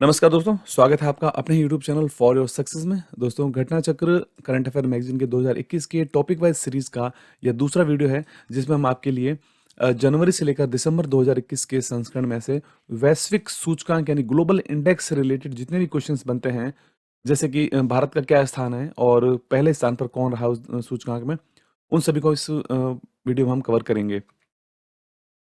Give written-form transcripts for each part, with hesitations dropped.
नमस्कार दोस्तों, स्वागत है आपका अपने YouTube channel for your success में। दोस्तों, घटना चक्र करंट अफेयर मैगज़ीन के 2021 के टॉपिक वाइज़ सीरीज़ का यह दूसरा वीडियो है, जिसमें हम आपके लिए जनवरी से लेकर दिसंबर 2021 के संस्करण में से वैश्विक सूचकांक यानी ग्लोबल इंडेक्स से रिलेटेड जितने भी क्वेश्चंस बनते हैं, जैसे कि भारत का क्या स्थान है और पहले स्थान पर कौन रहा उस सूचकांक में, उन सभी को इस वीडियो में हम कवर करेंगे।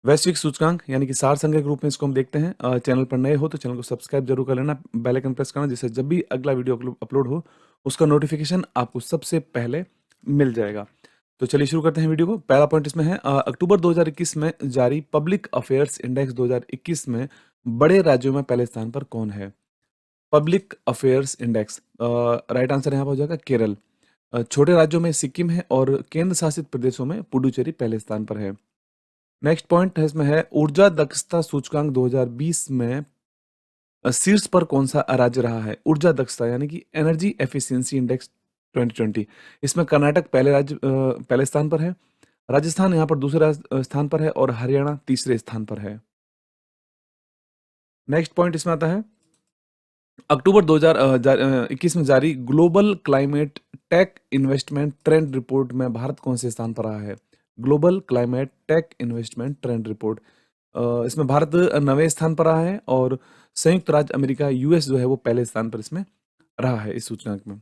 वैश्विक सूचकांक यानी कि सार संग्रह के रूप में इसको हम देखते हैं। चैनल पर नए हो तो चैनल को सब्सक्राइब जरूर कर लेना, बेल आइकन प्रेस करना, जिससे जब भी अगला वीडियो अपलोड हो उसका नोटिफिकेशन आपको सबसे पहले मिल जाएगा। तो चलिए शुरू करते हैं वीडियो को। पहला पॉइंट इसमें है अक्टूबर 2021 में जारी पब्लिक अफेयर्स इंडेक्स 2021 में बड़े राज्यों में पहले स्थान पर कौन है? Public affairs index, right answer यहाँ पर हो जाएगा केरल। छोटे राज्यों में सिक्किम है और केंद्र शासित प्रदेशों में पुडुचेरी पहले स्थान पर है। नेक्स्ट पॉइंट है इसमें है ऊर्जा दक्षता सूचकांक 2020 में शीर्ष पर कौन सा राज्य रहा है? ऊर्जा दक्षता यानी कि एनर्जी एफिशिएंसी इंडेक्स 2020। इसमें कर्नाटक पहले स्थान पर है, राजस्थान यहाँ पर दूसरे स्थान पर है और हरियाणा तीसरे स्थान पर है। नेक्स्ट पॉइंट इसमें आता है अक्टूबर 2021 में जारी global climate tech investment trend report में भारत कौन से स्थान पर रहा है? Global climate tech investment trend report, इसमें भारत 9वें स्थान पर रहा है और संयुक्त राज्य अमेरिका यूएस जो है वो पहले स्थान पर इसमें रहा है इस सूचकांक में।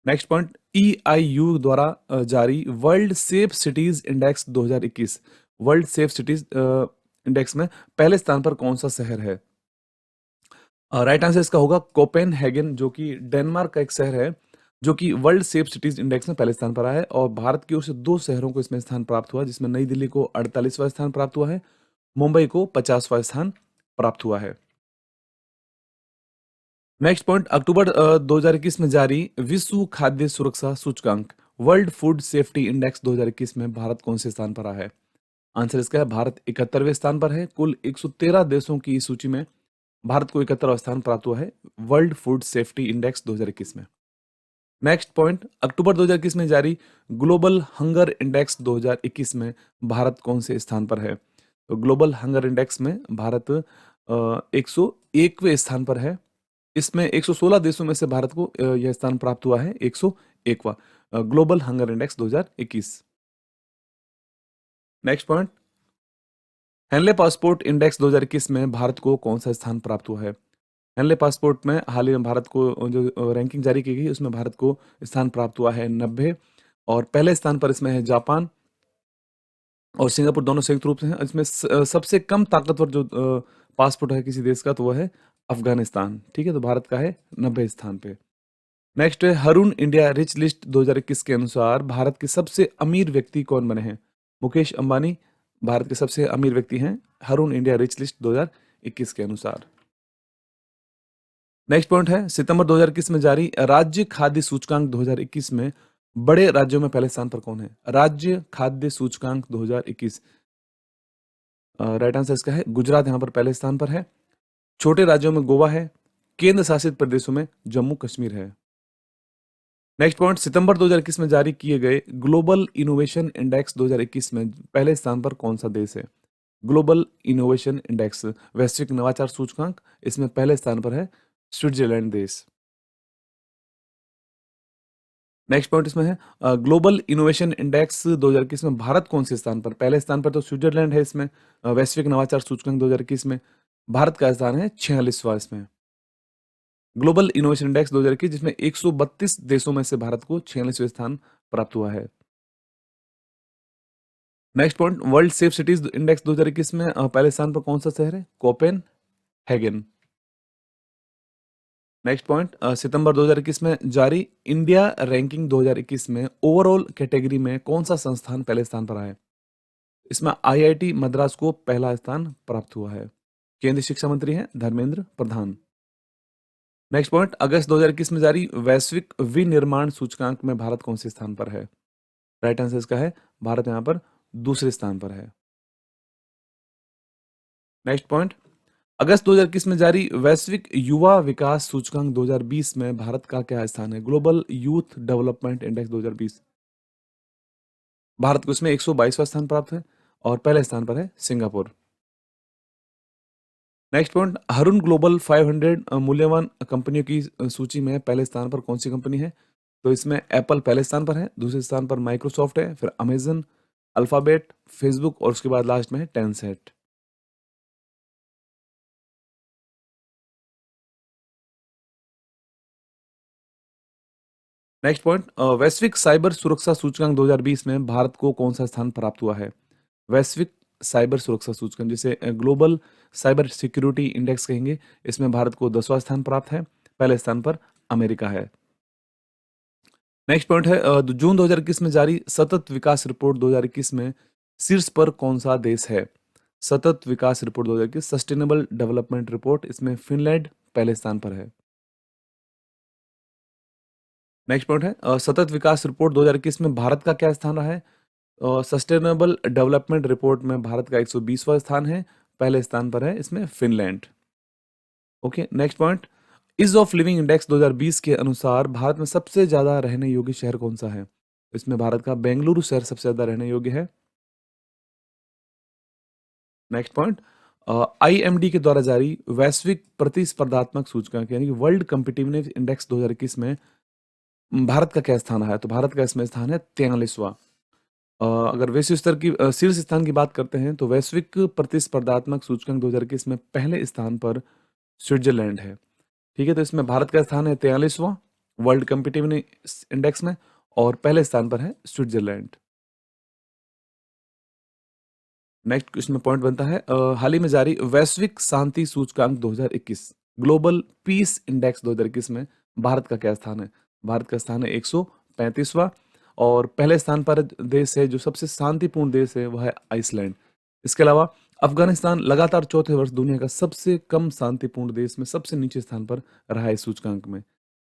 नेक्स्ट पॉइंट ईआईयू द्वारा जारी world safe cities index 2021, world safe cities index में पहले स्थान पर कौन सा शहर है? राइट आंसर इसका होगा कोपेनहेगन, जो कि डेनमार्क का एक शहर है, जो कि वर्ल्ड सेफ सिटीज इंडेक्स में पहले स्थान पर आया है। और भारत की ओर से 2 शहरों को इसमें स्थान प्राप्त हुआ, जिसमें नई दिल्ली को 48वां स्थान प्राप्त हुआ है, मुंबई को 50वां स्थान प्राप्त हुआ है। नेक्स्ट पॉइंट अक्टूबर 2021 में जारी विश्व खाद्य सुरक्षा सूचकांक, वर्ल्ड फूड सेफ्टी इंडेक्स 2021 में भारत कौन से स्थान पर रहा है? आंसर इसका है भारत 71वें स्थान पर है। कुल 113 देशों की इस सूची में भारत को 71वां स्थान प्राप्त हुआ है वर्ल्ड फूड सेफ्टी इंडेक्स 2021 में। नेक्स्ट पॉइंट अक्टूबर 2021 में जारी ग्लोबल हंगर इंडेक्स 2021 में भारत कौन से स्थान पर है? तो ग्लोबल हंगर इंडेक्स में भारत 101वें स्थान पर है। इसमें 116 देशों में से भारत को यह स्थान प्राप्त हुआ है 101वां global hunger index 2021। Next point Henley passport index 2021 में भारत को कौन सा स्थान प्राप्त हुआ है? हेनले पासपोर्ट में हाल ही में भारत को जो रैंकिंग जारी की गई उसमें भारत को स्थान प्राप्त हुआ है 90 और पहले स्थान पर इसमें है जापान और सिंगापुर, दोनों संयुक्त रूप से हैं। इसमें सबसे कम ताकतवर जो पासपोर्ट है किसी देश का तो वह है अफगानिस्तान। ठीक है, तो भारत का है 90 स्थान पे। नेक्स्ट है हरून इंडिया रिच लिस्ट 2021 के अनुसार भारत के सबसे अमीर व्यक्ति कौन बने हैं? मुकेश अंबानी भारत के सबसे अमीर व्यक्ति हैं हरून इंडिया रिच लिस्ट 2021 के अनुसार। नेक्स्ट पॉइंट है सितंबर 2021 में जारी राज्य खाद्य सूचकांक 2021 में बड़े राज्यों में पहले स्थान पर कौन है? राज्य खाद्य सूचकांक 2021, राइट आंसर इसका है गुजरात यहाँ पर पहले स्थान पर है। छोटे राज्यों में गोवा है, केंद्र शासित प्रदेशों में जम्मू कश्मीर है। नेक्स्ट पॉइंट सितंबर 2021 में जारी किए गए ग्लोबल इनोवेशन इंडेक्स 2021 में पहले स्थान पर कौन सा देश है? ग्लोबल इनोवेशन इंडेक्स वैश्विक नवाचार सूचकांक, इसमें पहले स्थान पर है स्विट्जरलैंड देश। नेक्स्ट पॉइंट इसमें है ग्लोबल इनोवेशन इंडेक्स 2021 में भारत कौन से स्थान पर? पहले स्थान पर तो स्विट्जरलैंड है। इसमें वैश्विक नवाचार सूचकांक 2021 में भारत का स्थान है 46वां इसमें। ग्लोबल इनोवेशन इंडेक्स 2021 जिसमें 132 देशों में से भारत को 46वें स्थान प्राप्त हुआ है। Next point world safe cities index 2021 में पहले स्थान पर कौन सा शहर है? कोपेनहेगन। नेक्स्ट पॉइंट सितंबर 2021 में जारी इंडिया रैंकिंग 2021 में ओवरऑल कैटेगरी में कौन सा संस्थान पहले स्थान पर आया है? इसमें आईआईटी मद्रास को पहला स्थान प्राप्त हुआ है। केंद्रीय शिक्षा मंत्री हैं धर्मेंद्र प्रधान। नेक्स्ट पॉइंट अगस्त 2021 में जारी वैश्विक विनिर्माण सूचकांक में भारत कौन से स्थान पर है? राइट आंसर इसका है भारत यहाँ पर दूसरे स्थान पर है। नेक्स्ट पॉइंट अगस्त 2021 में जारी वैश्विक युवा विकास सूचकांक 2020 में भारत का क्या स्थान है? Global youth development index 2020, Bharat को इसमें 122वां स्थान प्राप्त है और पहले स्थान पर है Singapore. Next point, Harun global 500 मूल्यवान कंपनियों की सूची में पहले स्थान पर कौन सी कंपनी है? तो इसमें एप्पल पहले स्थान पर है, दूसरे स्थान पर माइक्रोसॉफ्ट है, फिर अमेज़न, अल्फ़ाबेट, फेसबुक और उसके बाद लास्ट में है टेंसेंट। नेक्स्ट पॉइंट, वैश्विक साइबर सुरक्षा सूचकांक 2020 में भारत को कौन-सा स्थान प्राप्त हुआ है? वैश्विक साइबर सुरक्षा सूचकांक, जिसे ग्लोबल साइबर सिक्योरिटी इंडेक्स कहेंगे, इसमें भारत को 10वां स्थान प्राप्त है, पहले स्थान पर अमेरिका है। नेक्स्ट पॉइंट है, जून 2021 में जारी सतत विकास रिपोर्ट 2021 में शीर्ष पर कौन-सा देश है? सतत विकास रिपोर्ट 2021 सस्टेनेबल डेवलपमेंट रिपोर्ट, इसमें फ़िनलैंड पहले स्थान पर है। नेक्स्ट पॉइंट है, सतत विकास रिपोर्ट 2021 में भारत का क्या स्थान रहा है? सस्टेनेबल डेवलपमेंट रिपोर्ट में भारत का 120वां स्थान है, पहले स्थान पर है इसमें Finland. Okay, next point, ease of living index 2020 के अनुसार भारत में सबसे ज़्यादा रहने योग्य शहर कौन-सा है? इसमें भारत का बेंगलुरु शहर सबसे ज़्यादा रहने योग्य है। नेक्स्ट पॉइंट, आईएमडी के द्वारा जारी वैश्विक प्रतिस्पर्धात्मक सूचकांक यानी कि वर्ल्ड कॉम्पिटिटिवनेस इंडेक्स 2021 में भारत का क्या स्थान है? तो भारत का इसमें स्थान है 43वां। अगर वैश्विक स्तर की शीर्ष स्थान की बात करते हैं तो वैश्विक प्रतिस्पर्धात्मक सूचकांक 2021 में पहले स्थान पर स्विट्जरलैंड है। ठीक है, तो इसमें भारत का स्थान है 43वां वर्ल्ड कॉम्पिटिटिवनेस इंडेक्स में और पहले स्थान पर है स्विट्जरलैंड। नेक्स्ट इसमें पॉइंट बनता है, हाल ही में जारी वैश्विक शांति सूचकांक 2021 ग्लोबल पीस इंडेक्स 2021 में भारत का क्या स्थान है? भारत का स्थान है 135वां और पहले स्थान पर देश है जो सबसे शांतिपूर्ण देश है वह है आइसलैंड। इसके अलावा अफगानिस्तान लगातार चौथे वर्ष दुनिया का सबसे कम शांतिपूर्ण देश में सबसे नीचे स्थान पर रहा है इस सूचकांक में।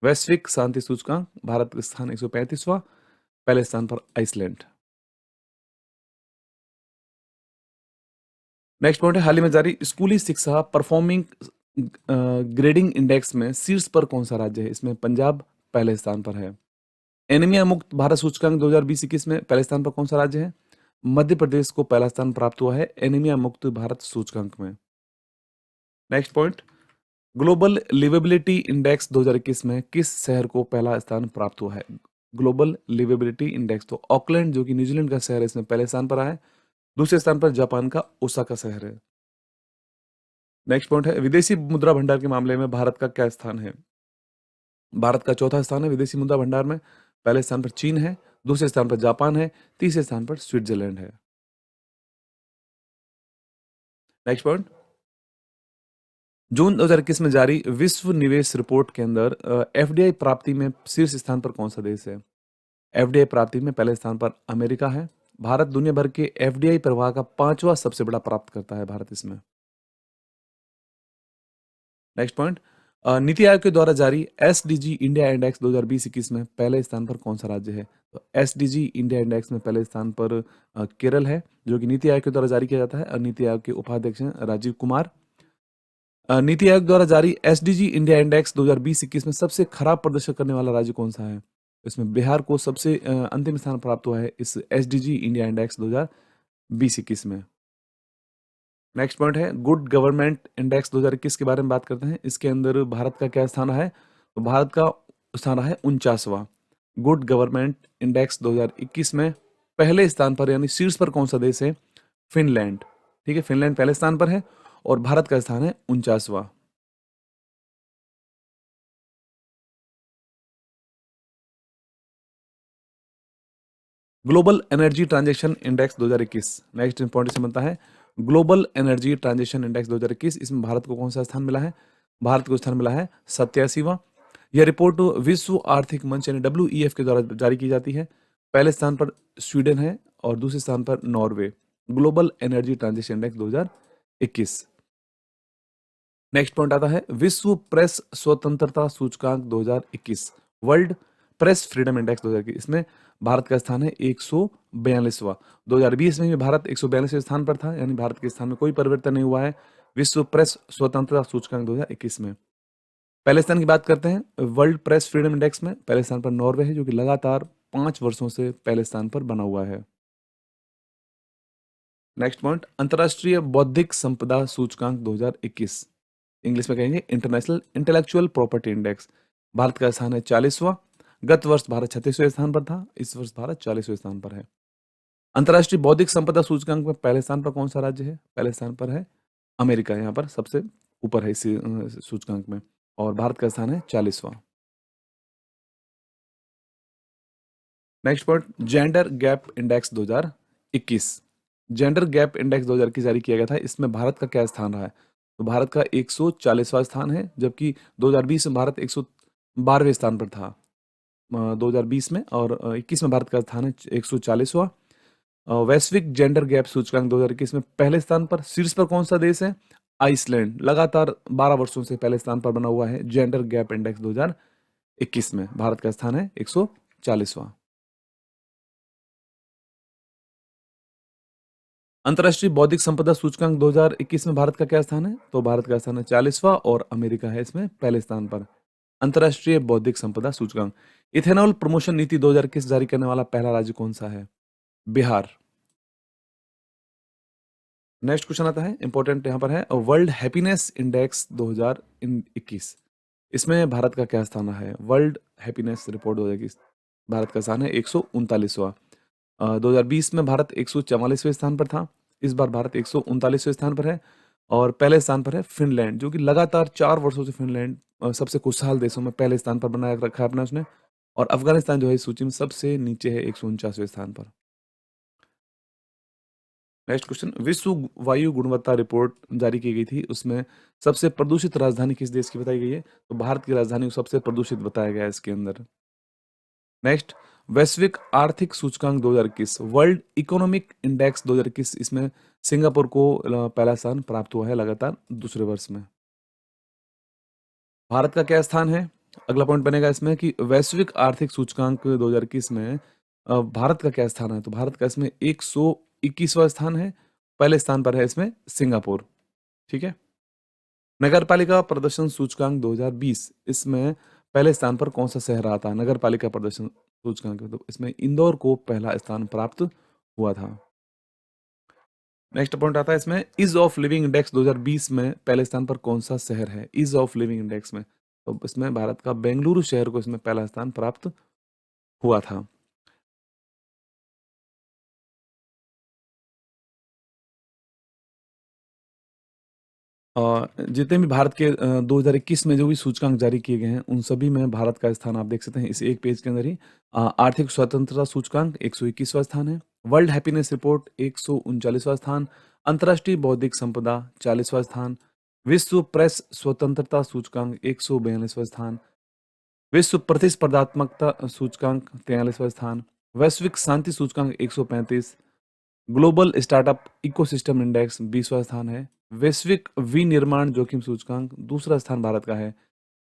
वैश्विक शांति सूचकांक भारत का स्थान 135वां, पहले स्थान पर आइसलैंड। नेक्स्ट पॉइंट है, हाल ही में जारी स्कूली शिक्षा परफॉर्मिंग ग्रेडिंग इंडेक्स में शीर्ष पर कौन सा राज्य है? इसमें पंजाब पहले स्थान पर है। एनीमिया मुक्त भारत सूचकांक 2020-21 में पहले स्थान पर कौन सा राज्य है? मध्य प्रदेश को पहला स्थान प्राप्त हुआ है एनीमिया मुक्त भारत सूचकांक में। Next point, global liveability index 2021 में किस शहर को पहला स्थान प्राप्त हुआ है? ग्लोबल लिवेबिलिटी इंडेक्स, तो ऑकलैंड जो कि न्यूजीलैंड का शहर है इसमें पहले स्थान पर आया है। दूसरे स्थान पर जापान का ओसाका शहर है। नेक्स्ट पॉइंट है, विदेशी मुद्रा भंडार के मामले में भारत का क्या स्थान है? भारत का चौथा स्थान है विदेशी मुद्रा भंडार में, पहले स्थान पर चीन है, दूसरे स्थान पर जापान है, तीसरे स्थान पर स्विट्जरलैंड है। नेक्स्ट पॉइंट, जून 2021 में जारी विश्व निवेश रिपोर्ट के अंदर एफडीआई प्राप्ति में शीर्ष स्थान पर कौन सा देश है? एफडीआई प्राप्ति में पहले स्थान पर अमेरिका है। भारत दुनिया भर के एफडीआई प्रवाह का 5वां सबसे बड़ा प्राप्तकर्ता है भारत इसमें। नेक्स्ट पॉइंट, नीति आयोग के द्वारा जारी एसडीजी इंडिया इंडेक्स 2020-21 में पहले स्थान पर कौन सा राज्य है? तो एसडीजी इंडिया इंडेक्स में पहले स्थान पर केरल है जो कि नीति आयोग के द्वारा जारी किया जाता है और नीति आयोग के उपाध्यक्ष हैं राजीव कुमार। नीति आयोग द्वारा जारी एसडीजी इंडिया इंडेक्स 2020-21 में सबसे खराब प्रदर्शन करने वाला राज्य कौन सा है? इसमें बिहार को सबसे अंतिम स्थान प्राप्त हुआ है इस एसडीजी इंडिया इंडेक्स 2020-21 में। नेक्स्ट पॉइंट है, गुड गवर्नमेंट इंडेक्स 2021 के बारे में बात करते हैं। इसके अंदर भारत का क्या स्थान रहा है? तो भारत का स्थान रहा है 49वां। गुड गवर्नमेंट इंडेक्स 2021 में पहले स्थान पर यानी शीर्ष पर कौन सा देश है? फिनलैंड। ठीक है, फिनलैंड पहले स्थान पर है और भारत का स्थान है 49वां। Global energy transaction index 2021 next important से बनता है। ग्लोबल एनर्जी ट्रांजेक्शन इंडेक्स 2021, इसमें भारत को कौन सा स्थान मिला है? भारत को स्थान मिला है 87वां। यह रिपोर्ट विश्व आर्थिक मंच यानी WEF के द्वारा जारी की जाती है। पहले स्थान पर स्वीडन है और दूसरे स्थान पर Norway. Global energy transaction index 2021। Next point आता है, विश्व प्रेस स्वतंत्रता सूचकांक 2021 वर्ल्ड प्रेस फ्रीडम इंडेक्स 2021, इसमें भारत का स्थान है 142वां। 2020 में भी भारत 142वें स्थान पर था यानी भारत के स्थान में कोई परिवर्तन नहीं हुआ है विश्व प्रेस स्वतंत्रता सूचकांक 2021 में। पहले स्थान की बात करते हैं वर्ल्ड प्रेस फ्रीडम इंडेक्स में, पहले स्थान पर नॉर्वे है जो कि लगातार 5 वर्षों से पहले स्थान पर बना हुआ है। नेक्स्ट पॉइंट, अंतर्राष्ट्रीय बौद्धिक संपदा सूचकांक 2021, इंग्लिश में कहेंगे international intellectual property index. Bharat का स्थान है 40वां। गत वर्ष भारत 36वें स्थान पर था, इस वर्ष भारत 40वें स्थान पर है। अंतर्राष्ट्रीय बौद्धिक संपदा सूचकांक में पहले स्थान पर कौन सा राज्य है? पहले स्थान पर है अमेरिका, यहाँ पर सबसे ऊपर है इस सूचकांक में, और भारत का स्थान है 40वां। Next point, gender gap index 2021। Gender gap index 2021 जारी किया गया था, इसमें भारत का क्या स्थान रहा है? तो भारत का 140वां स्थान है, जबकि 2020 में भारत 112वें स्थान पर था 2020 में, और 21 में भारत का स्थान है 140वां। वैश्विक जेंडर गैप सूचकांक 2021 में पहले स्थान पर, शीर्ष पर कौन सा देश है? आइसलैंड, लगातार 12 वर्षों से पहले स्थान पर बना हुआ है जेंडर गैप इंडेक्स 2021 में। भारत का स्थान है 140वां। अंतर्राष्ट्रीय बौद्धिक संपदा सूचकांक 2021 में भारत का क्या स्थान है? तो भारत का स्थान है 40वां, और अमेरिका है इसमें पहले स्थान पर। अंतर्राष्ट्रीय बौद्धिक संपदा सूचकांक, इथेनॉल प्रमोशन नीति 2021 जारी करने वाला पहला राज्य कौन सा है? बिहार। नेक्स्ट क्वेश्चन आता है, इंपॉर्टेंट यहाँ पर है, वर्ल्ड हैप्पीनेस इंडेक्स 2021, इसमें भारत का क्या स्थान है? वर्ल्ड हैप्पीनेस रिपोर्ट 2021, भारत का स्थान है 139वां। 2020 में भारत 144वें स्थान पर था, इस बार भारत 139वें स्थान पर है, और पहले स्थान पर है फिनलैंड, जो कि लगातार 4 वर्षों से फिनलैंड सबसे खुशहाल देशों में पहले स्थान पर बनाए रखा है अपना उसने, और अफगानिस्तान जो है इस सूची में सबसे नीचे है 149वें स्थान पर। नेक्स्ट क्वेश्चन, विश्व वायु गुणवत्ता रिपोर्ट जारी की गई थी, उसमें सबसे प्रदूषित राजधानी किस देश की बताई गई है? तो भारत की राजधानी को सबसे प्रदूषित बताया गया है इसके अंदर। नेक्स्ट, वैश्विक आर्थिक सूचकांक 2021, वर्ल्ड इकोनॉमिक इंडेक्स 2021, इसमें सिंगापुर को पहला स्थान प्राप्त हुआ है लगातार दूसरे वर्ष में। भारत का क्या स्थान है? अगला पॉइंट बनेगा इसमें कि वैश्विक आर्थिक सूचकांक 2021 में भारत का क्या स्थान है? तो भारत का इसमें 121वां स्थान है, पहले स्थान पर है इसमें सिंगापुर। ठीक है। नगरपालिका प्रदर्शन सूचकांक 2020, इसमें पहले स्थान पर कौन सा शहर रहा था? नगरपालिका प्रदर्शन सूचकांक, तो इसमें इंदौर को पहला स्थान प्राप्त हुआ था। नेक्स्ट पॉइंट आता है इसमें, ईज ऑफ लिविंग इंडेक्स 2020 में पहले स्थान पर कौन सा शहर है? ईज ऑफ लिविंग इंडेक्स में, तो इसमें भारत का बेंगलुरु शहर को इसमें पहला स्थान प्राप्त हुआ था। जितने भी भारत के 2021 में जो भी सूचकांक जारी किए गए हैं, उन सभी में भारत का स्थान आप देख सकते हैं इस एक पेज के अंदर ही। आर्थिक स्वतंत्रता सूचकांक 121वां स्थान है, वर्ल्ड हैप्पीनेस रिपोर्ट 139वां स्थान, अंतर्राष्ट्रीय बौद्धिक संपदा 40वां स्थान, विश्व प्रेस स्वतंत्रता सूचकांक 142वां स्थान, विश्व प्रतिस्पर्धात्मकता सूचकांक 43वां स्थान, वैश्विक शांति सूचकांक 135, ग्लोबल स्टार्टअप इकोसिस्टम इंडेक्स 20वां स्थान है, वैश्विक विनिर्माण जोखिम सूचकांक दूसरा स्थान भारत का है,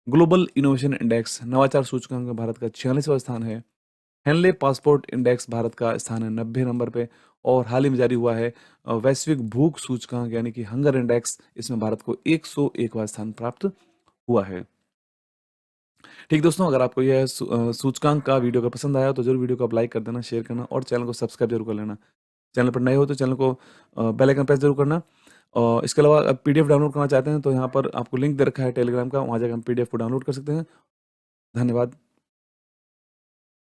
ग्लोबल इनोवेशन इंडेक्स नवाचार सूचकांक में भारत का 46वां स्थान है, हेनले पासपोर्ट इंडेक्स भारत का स्थान है 90 नंबर पे, और हाल ही में जारी हुआ है वैश्विक भूख सूचकांक यानी कि हंगर इंडेक्स, इसमें भारत को 101वां स्थान प्राप्त हुआ है। ठीक दोस्तों, अगर आपको यह सूचकांक का वीडियो का पसंद आया तो जरूर वीडियो को आप लाइक कर देना, शेयर करना, और चैनल को सब्सक्राइब जरूर कर लेना। चैनल पर नए हो तो चैनल को बेल आइकन प्रेस जरूर करना। और इसके अलावा आप पीडीएफ डाउनलोड करना चाहते हैं तो यहाँ पर आपको लिंक दे रखा है टेलीग्राम का, वहाँ जाकर हम पीडीएफ को डाउनलोड कर सकते हैं। धन्यवाद।